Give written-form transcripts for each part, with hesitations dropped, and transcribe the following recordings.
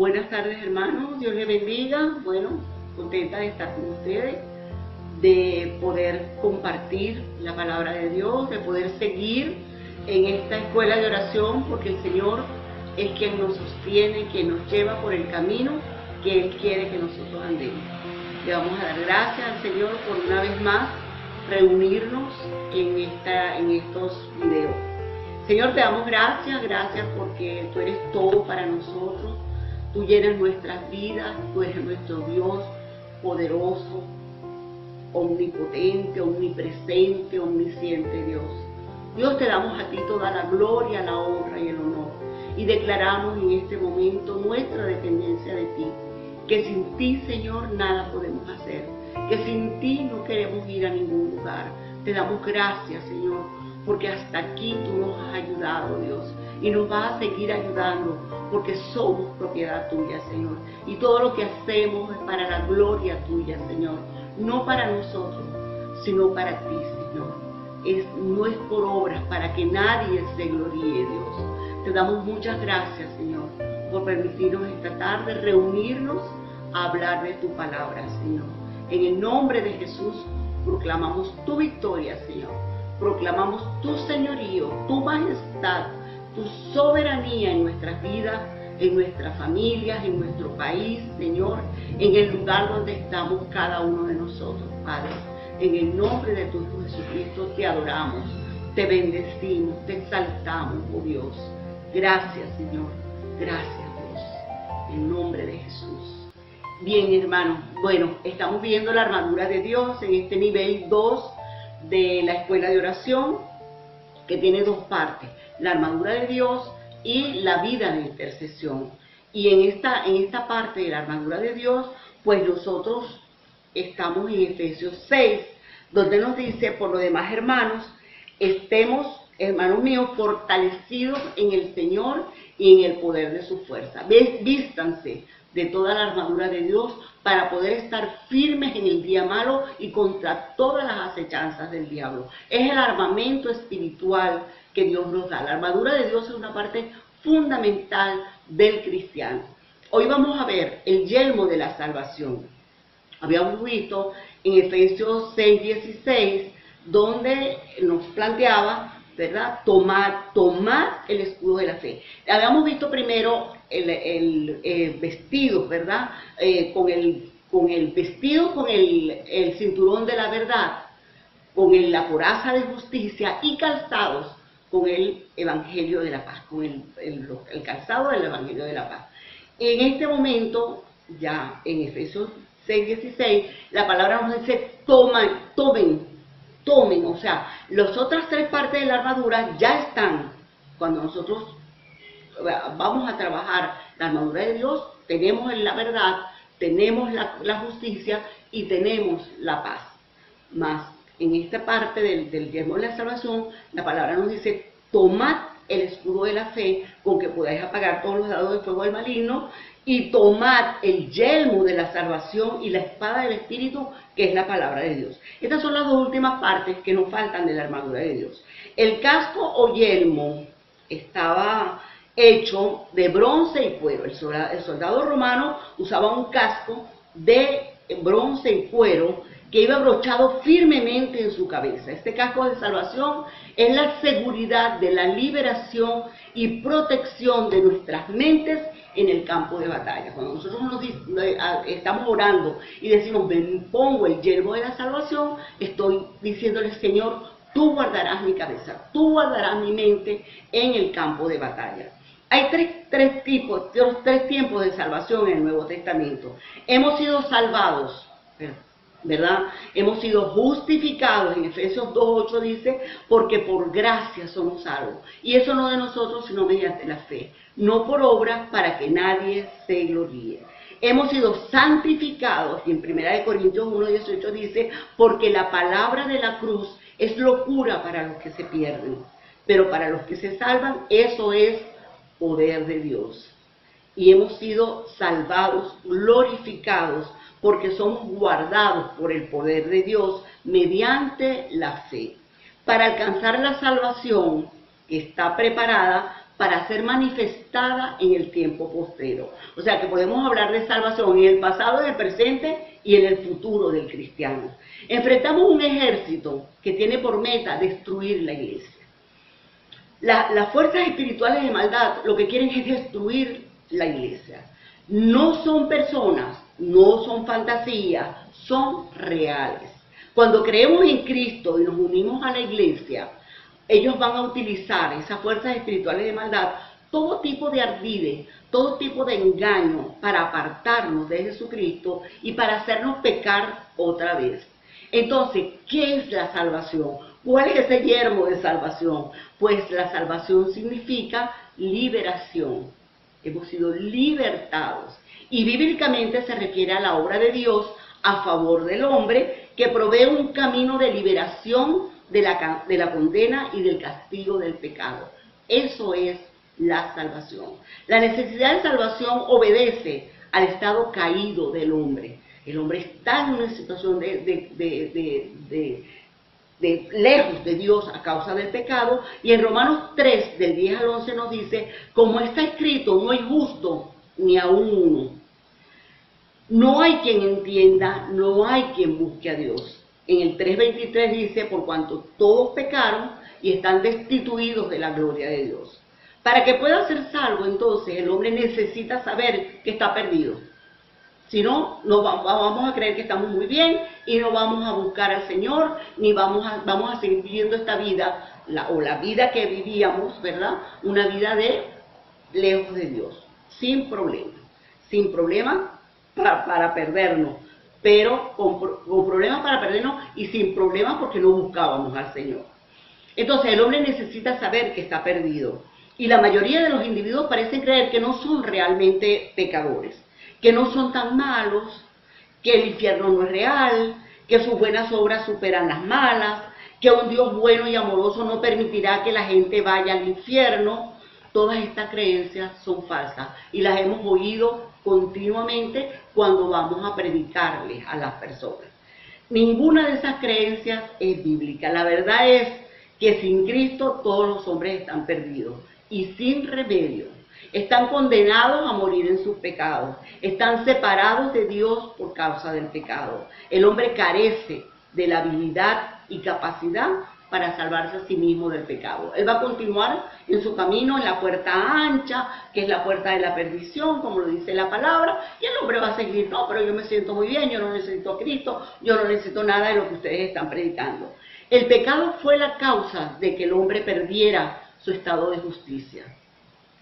Buenas tardes, hermanos, Dios les bendiga. Bueno, contenta de estar con ustedes, de poder compartir la palabra de Dios, de poder seguir en esta escuela de oración, porque el Señor es quien nos sostiene, quien nos lleva por el camino que Él quiere que nosotros andemos. Le vamos a dar gracias al Señor por una vez más reunirnos en estos videos. Señor, te damos gracias porque tú eres todo para nosotros. Tú llenas nuestras vidas, tú eres nuestro Dios poderoso, omnipotente, omnipresente, omnisciente Dios. Dios, te damos a ti toda la gloria, la honra y el honor. Y declaramos en este momento nuestra dependencia de ti. Que sin ti, Señor, nada podemos hacer. Que sin ti no queremos ir a ningún lugar. Te damos gracias, Señor, porque hasta aquí tú nos has ayudado, Dios. Y nos vas a seguir ayudando, porque somos propiedad tuya, Señor. Y todo lo que hacemos es para la gloria tuya, Señor. No para nosotros, sino para ti, Señor. No es por obras, para que nadie se gloríe, Dios. Te damos muchas gracias, Señor, por permitirnos esta tarde reunirnos a hablar de tu palabra, Señor. En el nombre de Jesús proclamamos tu victoria, Señor. Proclamamos tu señorío, tu majestad, tu soberanía en nuestras vidas, en nuestras familias, en nuestro país, Señor, en el lugar donde estamos cada uno de nosotros, Padre. En el nombre de tu Hijo Jesucristo te adoramos, te bendecimos, te exaltamos, oh Dios. Gracias, Señor. Gracias, Dios. En nombre de Jesús. Bien, hermanos. Bueno, estamos viendo la armadura de Dios en este nivel 2 de la escuela de oración, que tiene dos partes: la armadura de Dios y la vida de intercesión. Y en esta parte de la armadura de Dios, pues nosotros estamos en Efesios 6, donde nos dice: por lo demás, hermanos, estemos, hermanos míos, fortalecidos en el Señor y en el poder de su fuerza. Vístanse de toda la armadura de Dios para poder estar firmes en el día malo y contra todas las acechanzas del diablo. Es el armamento espiritual que Dios nos da. La armadura de Dios es una parte fundamental del cristiano. Hoy vamos a ver el yelmo de la salvación. Habíamos visto en Efesios 6:16, donde nos planteaba, ¿verdad?, tomar el escudo de la fe. Habíamos visto primero el vestido, ¿verdad?, con el vestido, con el cinturón de la verdad, con la coraza de justicia y calzados con el evangelio de la paz, con el calzado del evangelio de la paz. En este momento, ya en Efesios 6:16, la palabra nos dice: tomen, o sea, las otras tres partes de la armadura ya están. Cuando nosotros vamos a trabajar la armadura de Dios, tenemos la verdad, tenemos la justicia y tenemos la paz. Más en esta parte del yelmo de la salvación, la palabra nos dice: tomad el escudo de la fe, con que podáis apagar todos los dardos de fuego del maligno, y tomad el yelmo de la salvación y la espada del Espíritu, que es la palabra de Dios. Estas son las dos últimas partes que nos faltan de la armadura de Dios. El casco o yelmo estaba hecho de bronce y cuero. El soldado romano usaba un casco de bronce y cuero que iba abrochado firmemente en su cabeza. Este casco de salvación es la seguridad de la liberación y protección de nuestras mentes en el campo de batalla. Cuando nosotros estamos orando y decimos: me pongo el yelmo de la salvación, estoy diciéndole: Señor, tú guardarás mi cabeza, tú guardarás mi mente en el campo de batalla. Hay tres tiempos de salvación en el Nuevo Testamento. Hemos sido salvados, ¿verdad? Hemos sido justificados. En Efesios 2:8 dice: porque por gracia somos salvos. Y eso no de nosotros, sino mediante la fe. No por obras, para que nadie se gloríe. Hemos sido santificados. Y en 1 Corintios 1:18 dice: porque la palabra de la cruz es locura para los que se pierden, pero para los que se salvan, eso es poder de Dios. Y hemos sido salvados, glorificados, porque somos guardados por el poder de Dios mediante la fe. Para alcanzar la salvación que está preparada para ser manifestada en el tiempo postrero. O sea que podemos hablar de salvación en el pasado, en el presente y en el futuro del cristiano. Enfrentamos un ejército que tiene por meta destruir la iglesia. Las fuerzas espirituales de maldad lo que quieren es destruir la iglesia. No son personas, no son fantasías, son reales. Cuando creemos en Cristo y nos unimos a la iglesia, ellos van a utilizar esas fuerzas espirituales de maldad, todo tipo de ardide, todo tipo de engaño para apartarnos de Jesucristo y para hacernos pecar otra vez. Entonces, ¿qué es la salvación? ¿Cuál es ese yermo de salvación? Pues la salvación significa liberación. Hemos sido libertados. Y bíblicamente se refiere a la obra de Dios a favor del hombre, que provee un camino de liberación de la condena y del castigo del pecado. Eso es la salvación. La necesidad de salvación obedece al estado caído del hombre. El hombre está en una situación de lejos de Dios a causa del pecado, y en Romanos 3, del 10 al 11 nos dice, como está escrito, no hay justo ni aún uno. No hay quien entienda, no hay quien busque a Dios. En el 3:23 dice, por cuanto todos pecaron y están destituidos de la gloria de Dios. Para que pueda ser salvo, entonces, el hombre necesita saber que está perdido. Si no, vamos a creer que estamos muy bien y no vamos a buscar al Señor, ni vamos a seguir viviendo esta vida, la vida que vivíamos, ¿verdad? Una vida de lejos de Dios, sin problema para perdernos, pero con problemas para perdernos y sin problemas porque no buscábamos al Señor. Entonces el hombre necesita saber que está perdido, y la mayoría de los individuos parecen creer que no son realmente pecadores, que no son tan malos, que el infierno no es real, que sus buenas obras superan las malas, que un Dios bueno y amoroso no permitirá que la gente vaya al infierno. Todas estas creencias son falsas y las hemos oído continuamente cuando vamos a predicarles a las personas. Ninguna de esas creencias es bíblica. La verdad es que sin Cristo todos los hombres están perdidos y sin remedio. Están condenados a morir en sus pecados. Están separados de Dios por causa del pecado. El hombre carece de la habilidad y capacidad para salvarse a sí mismo del pecado. Él va a continuar en su camino en la puerta ancha, que es la puerta de la perdición, como lo dice la palabra, y el hombre va a seguir, no, pero yo me siento muy bien, yo no necesito a Cristo, yo no necesito nada de lo que ustedes están predicando. El pecado fue la causa de que el hombre perdiera su estado de justicia.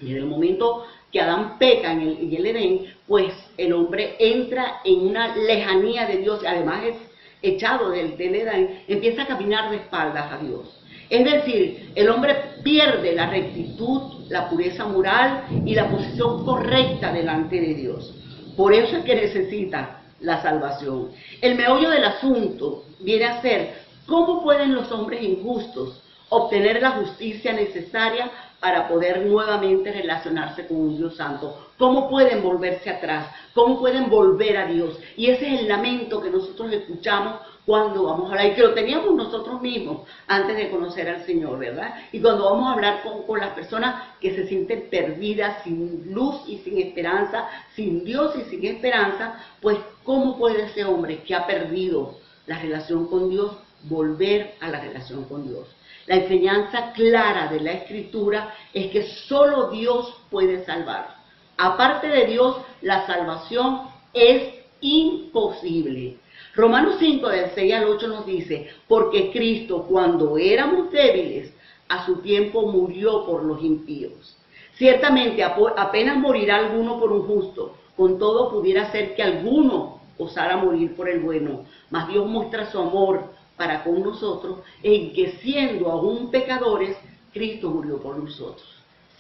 Y en el momento que Adán peca en el Edén, pues el hombre entra en una lejanía de Dios, y además es echado del Edén, empieza a caminar de espaldas a Dios. Es decir, el hombre pierde la rectitud, la pureza moral y la posición correcta delante de Dios. Por eso es que necesita la salvación. El meollo del asunto viene a ser, ¿cómo pueden los hombres injustos obtener la justicia necesaria para poder nuevamente relacionarse con un Dios santo? ¿Cómo pueden volverse atrás? ¿Cómo pueden volver a Dios? Y ese es el lamento que nosotros escuchamos cuando vamos a hablar, y que lo teníamos nosotros mismos antes de conocer al Señor, ¿verdad? Y cuando vamos a hablar con las personas que se sienten perdidas, sin luz y sin esperanza, sin Dios y sin esperanza, pues ¿cómo puede ese hombre que ha perdido la relación con Dios volver a la relación con Dios? La enseñanza clara de la Escritura es que solo Dios puede salvar. Aparte de Dios, la salvación es imposible. Romanos 5, del 6 al 8 nos dice, porque Cristo, cuando éramos débiles, a su tiempo murió por los impíos. Ciertamente apenas morirá alguno por un justo, con todo pudiera ser que alguno osara morir por el bueno, mas Dios muestra su amor para con nosotros en que siendo aún pecadores, Cristo murió por nosotros.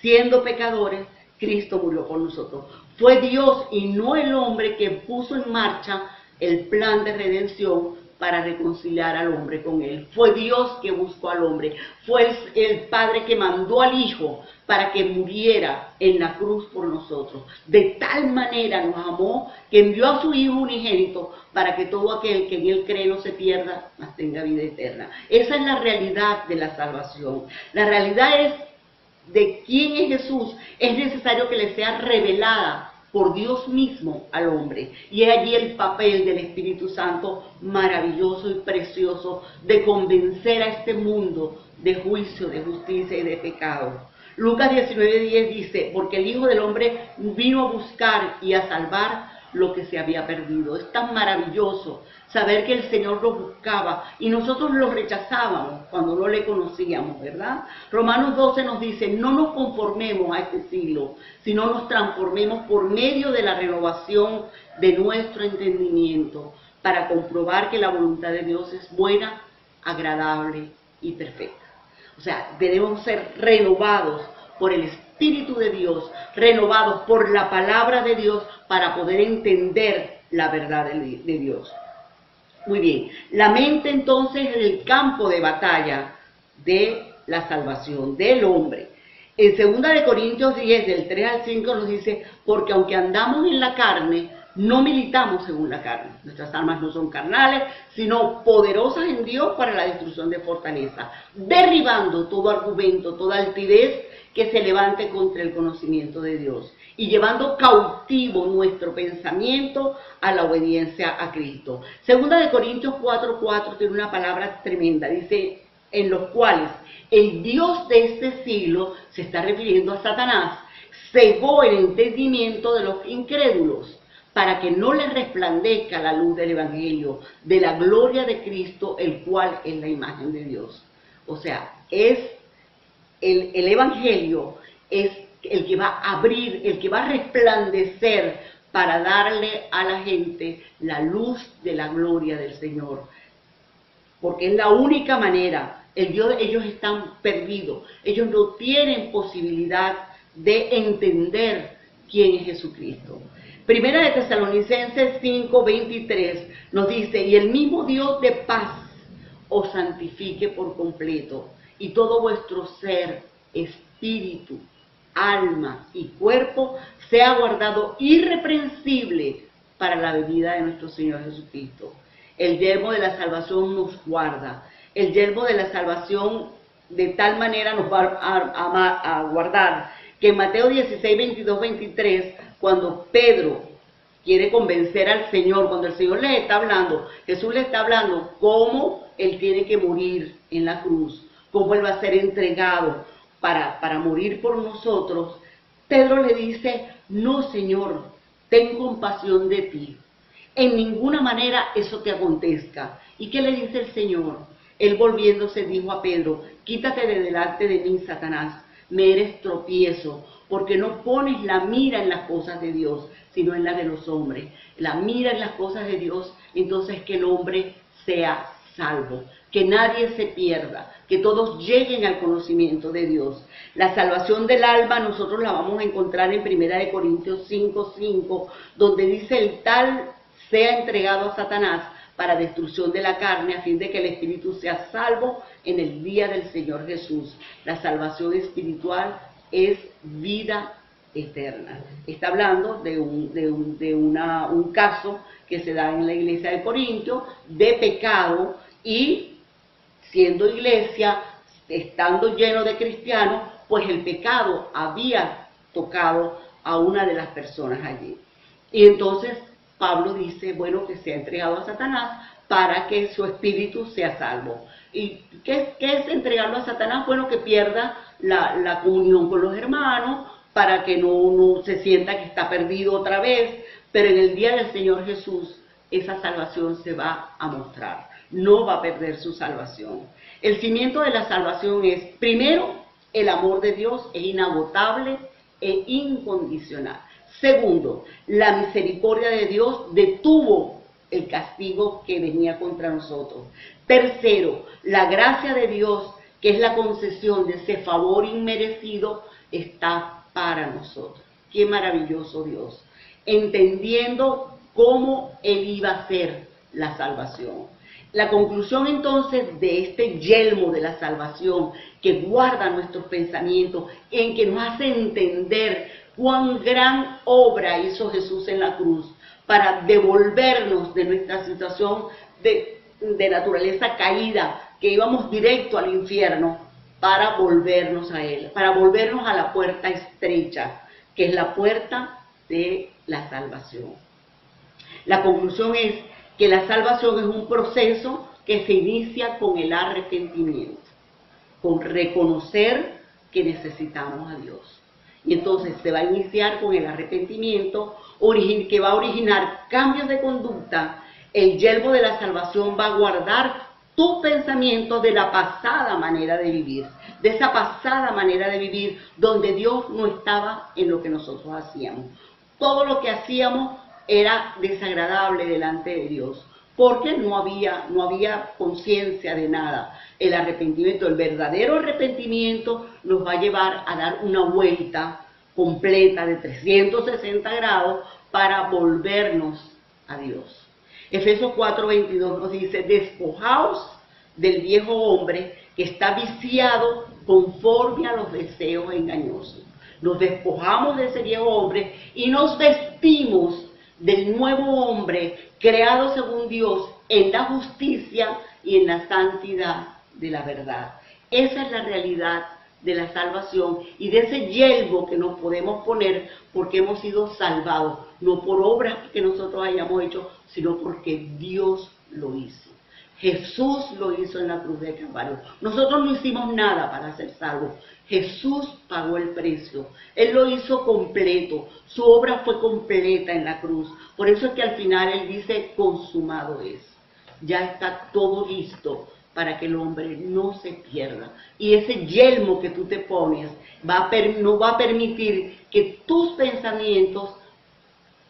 Siendo pecadores, Cristo murió por nosotros. Fue Dios y no el hombre que puso en marcha el plan de redención para reconciliar al hombre con Él. Fue Dios que buscó al hombre. Fue el Padre que mandó al Hijo para que muriera en la cruz por nosotros. De tal manera nos amó que envió a su Hijo unigénito para que todo aquel que en Él cree no se pierda, mas tenga vida eterna. Esa es la realidad de la salvación. La realidad es de quién es Jesús, es necesario que le sea revelada por Dios mismo al hombre. Y es allí el papel del Espíritu Santo maravilloso y precioso de convencer a este mundo de juicio, de justicia y de pecado. Lucas 19:10 dice, porque el Hijo del Hombre vino a buscar y a salvar lo que se había perdido. Es tan maravilloso saber que el Señor lo buscaba y nosotros lo rechazábamos cuando no le conocíamos, ¿verdad? Romanos 12 nos dice, no nos conformemos a este siglo, sino nos transformemos por medio de la renovación de nuestro entendimiento, para comprobar que la voluntad de Dios es buena, agradable y perfecta. O sea, debemos ser renovados por el Espíritu de Dios, renovados por la palabra de Dios para poder entender la verdad de Dios. Muy bien, la mente entonces es el campo de batalla de la salvación del hombre. En 2 Corintios 10, del 3 al 5 nos dice, porque aunque andamos en la carne, no militamos según la carne. Nuestras armas no son carnales, sino poderosas en Dios para la destrucción de fortaleza, derribando todo argumento, toda altivez que se levante contra el conocimiento de Dios y llevando cautivo nuestro pensamiento a la obediencia a Cristo. 2 Corintios 4:4 tiene una palabra tremenda, dice, en los cuales el Dios de este siglo, se está refiriendo a Satanás, cegó el entendimiento de los incrédulos, para que no les resplandezca la luz del Evangelio, de la gloria de Cristo, el cual es la imagen de Dios. O sea, es el Evangelio es el que va a abrir, el que va a resplandecer para darle a la gente la luz de la gloria del Señor. Porque es la única manera. Ellos están perdidos, ellos no tienen posibilidad de entender quién es Jesucristo. Primera de Tesalonicenses 5:23 nos dice, y el mismo Dios de paz os santifique por completo, y todo vuestro ser, espíritu, alma y cuerpo sea guardado irreprensible para la venida de nuestro Señor Jesucristo. El yelmo de la salvación nos guarda. El yelmo de la salvación de tal manera nos va a guardar que en Mateo 16, 22, 23, cuando Pedro quiere convencer al Señor, cuando el Señor le está hablando, Jesús le está hablando cómo Él tiene que morir en la cruz, cómo Él va a ser entregado para morir por nosotros, Pedro le dice, no Señor, ten compasión de ti. En ninguna manera eso te acontezca. ¿Y qué le dice el Señor? Él volviéndose dijo a Pedro, quítate de delante de mí, Satanás, me eres tropiezo, porque no pones la mira en las cosas de Dios, sino en las de los hombres. La mira en las cosas de Dios, entonces que el hombre sea salvo, que nadie se pierda, que todos lleguen al conocimiento de Dios. La salvación del alma nosotros la vamos a encontrar en 1 Corintios 5:5, donde dice el tal sea entregado a Satanás para destrucción de la carne, a fin de que el espíritu sea salvo en el día del Señor Jesús. La salvación espiritual es vida eterna. Está hablando de un caso que se da en la iglesia de Corinto, de pecado, y siendo iglesia, estando lleno de cristianos, pues el pecado había tocado a una de las personas allí. Y entonces Pablo dice, bueno, que sea entregado a Satanás para que su espíritu sea salvo. ¿Y qué es entregarlo a Satanás? Bueno, que pierda la comunión con los hermanos, para que no se sienta que está perdido otra vez, pero en el día del Señor Jesús esa salvación se va a mostrar, no va a perder su salvación. El cimiento de la salvación es, primero, el amor de Dios es inagotable e incondicional. Segundo, la misericordia de Dios detuvo el castigo que venía contra nosotros. Tercero, la gracia de Dios, que es la concesión de ese favor inmerecido, está para nosotros. Qué maravilloso Dios, entendiendo cómo Él iba a hacer la salvación. La conclusión entonces de este yelmo de la salvación que guarda nuestros pensamientos, en que nos hace entender cuán gran obra hizo Jesús en la cruz para devolvernos de nuestra situación de naturaleza caída, que íbamos directo al infierno, para volvernos a Él, para volvernos a la puerta estrecha, que es la puerta de la salvación. La conclusión es que la salvación es un proceso que se inicia con el arrepentimiento, con reconocer que necesitamos a Dios. Y entonces se va a iniciar con el arrepentimiento, que va a originar cambios de conducta. El yelmo de la salvación va a guardar tu pensamiento de la pasada manera de vivir, de esa pasada manera de vivir donde Dios no estaba en lo que nosotros hacíamos. Todo lo que hacíamos era desagradable delante de Dios, porque no había conciencia de nada. El arrepentimiento, el verdadero arrepentimiento, nos va a llevar a dar una vuelta completa de 360 grados para volvernos a Dios. Efesios 4:22 nos dice: despojaos del viejo hombre que está viciado conforme a los deseos engañosos. Nos despojamos de ese viejo hombre y nos vestimos del nuevo hombre creado según Dios en la justicia y en la santidad de la verdad. Esa es la realidad de la salvación y de ese yelmo que nos podemos poner porque hemos sido salvados, no por obras que nosotros hayamos hecho, sino porque Dios lo hizo. Jesús lo hizo en la cruz de Calvario. Nosotros no hicimos nada para ser salvos. Jesús pagó el precio. Él lo hizo completo. Su obra fue completa en la cruz. Por eso es que al final Él dice: consumado es. Ya está todo listo para que el hombre no se pierda. Y ese yelmo que tú te pones no va a permitir que tus pensamientos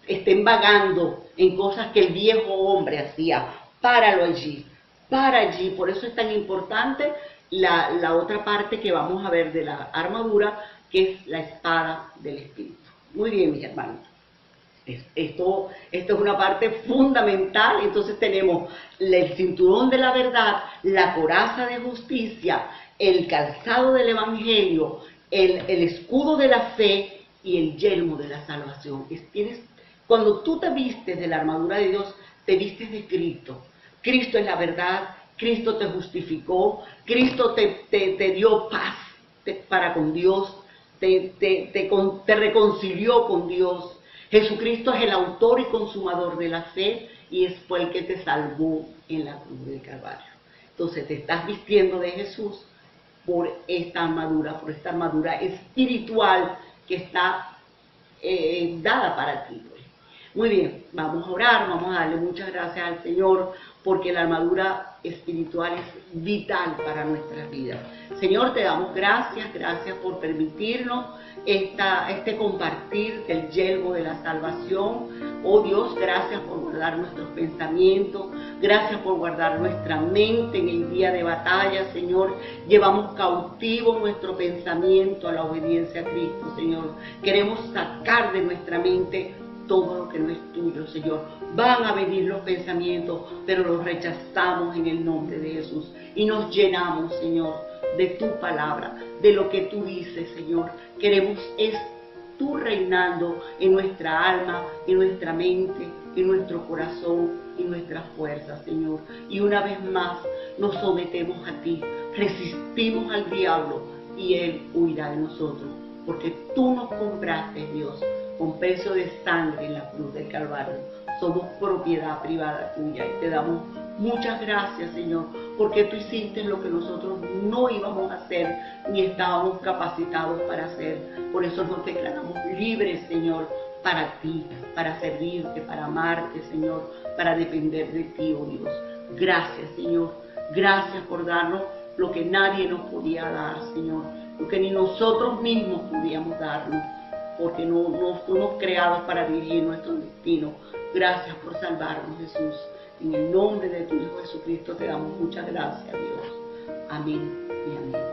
estén vagando en cosas que el viejo hombre hacía. Páralo allí, para allí. Por eso es tan importante la otra parte que vamos a ver de la armadura, que es la espada del Espíritu. Muy bien, mis hermanos. Esto es una parte fundamental. Entonces tenemos el cinturón de la verdad, la coraza de justicia, el calzado del evangelio, el escudo de la fe y el yelmo de la salvación. Cuando tú te vistes de la armadura de Dios, te vistes de Cristo. Cristo es la verdad, Cristo te justificó, Cristo te dio paz para con Dios, te reconcilió con Dios. Jesucristo es el autor y consumador de la fe y fue el que te salvó en la cruz del Calvario. Entonces te estás vistiendo de Jesús por esta armadura espiritual que está dada para ti. Muy bien, vamos a orar, vamos a darle muchas gracias al Señor, porque la armadura espiritual es vital para nuestras vidas. Señor, te damos gracias por permitirnos este compartir del yelmo de la salvación. Oh Dios, gracias por guardar nuestros pensamientos, gracias por guardar nuestra mente en el día de batalla, Señor. Llevamos cautivo nuestro pensamiento a la obediencia a Cristo, Señor. Queremos sacar de nuestra mente todo lo que no es tuyo, Señor. Van a venir los pensamientos, pero los rechazamos en el nombre de Jesús y nos llenamos, Señor, de tu palabra, de lo que tú dices, Señor. Queremos tú reinando en nuestra alma, en nuestra mente, en nuestro corazón y nuestras fuerzas, Señor. Y una vez más nos sometemos a ti, resistimos al diablo y él huirá de nosotros, porque tú nos compraste, Dios, con precio de sangre en la cruz del Calvario. Somos propiedad privada tuya y te damos muchas gracias, Señor, porque tú hiciste lo que nosotros no íbamos a hacer ni estábamos capacitados para hacer. Por eso nos declaramos libres, Señor, para ti, para servirte, para amarte, Señor, para depender de ti, oh Dios. Gracias, Señor. Gracias por darnos lo que nadie nos podía dar, Señor, lo que ni nosotros mismos podíamos darnos, porque no fuimos creados para dirigir nuestro destino. Gracias por salvarnos, Jesús. En el nombre de tu Hijo Jesucristo te damos muchas gracias, Dios. Amén y amén.